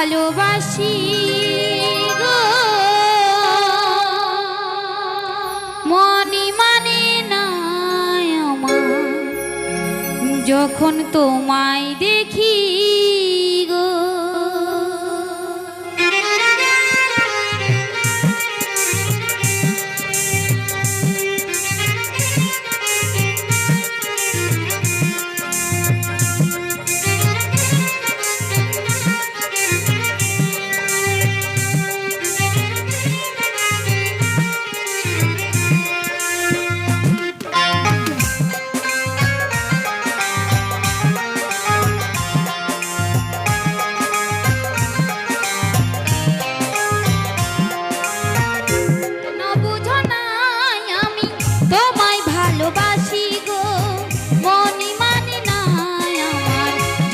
ভালোবাসি গো মনি মানে না আমার যখন তোমায় দেখি গো।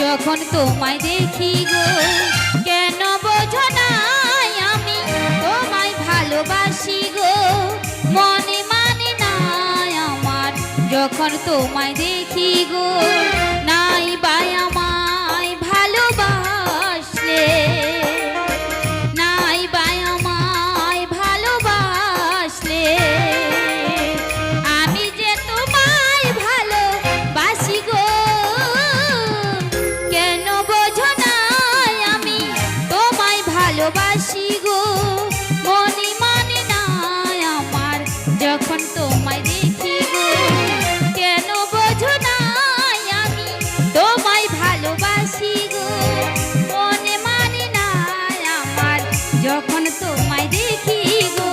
যখন তোমায় দেখি গো কেন বোঝো না আমি তোমায় ভালোবাসি গো মনে মানে না আমার যখন তোমায় দেখি গো। নাই বাই আমায় ভালোবাসলে নাই বাই আমায় ভালোবাসলে আমি যে তোমায় ভালোবাসি গো ভালোবাসি গো মনে মানে না আমার যখন তোমায় দেখি গো কেন বোঝো না আমি তোমায় ভালোবাসি গো মনে মানে না আমার যখন তোমায় দেখি গো।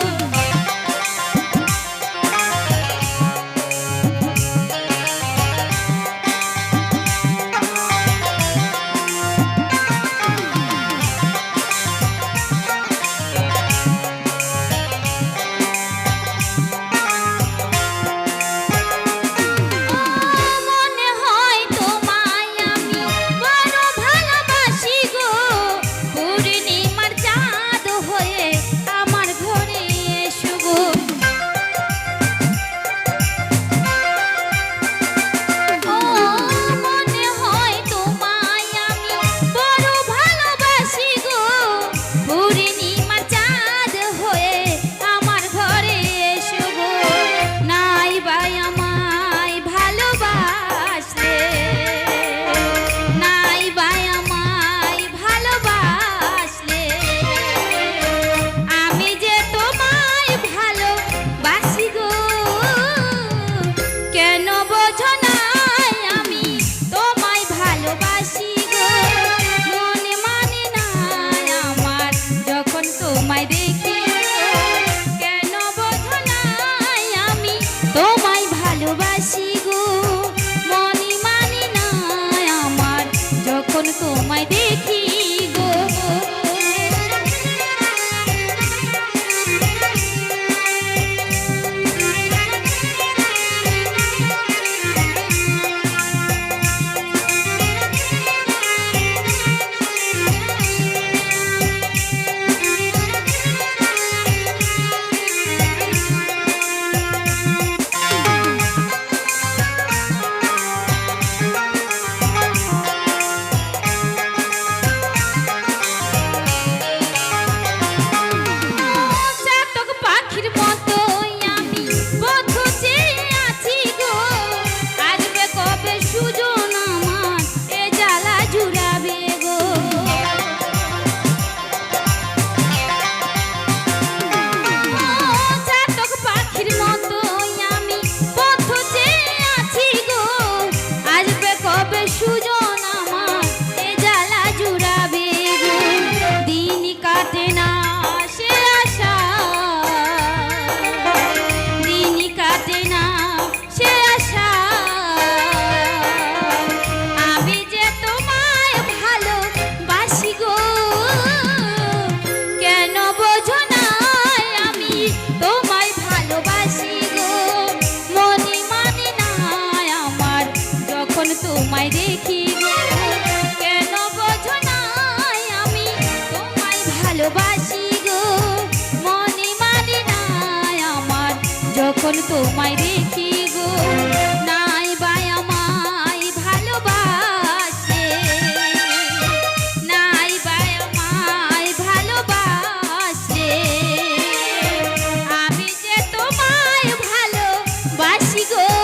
তোমায় দেখি গো তোমায় দেখি কেন বোঝো না আমি তোমায় ভালোবাসি গো মনে মানে না আমার যখন তোমায় দেখি গো। নাই বাই আমায় ভালোবাসে নাই বাই আমায় বাসি গো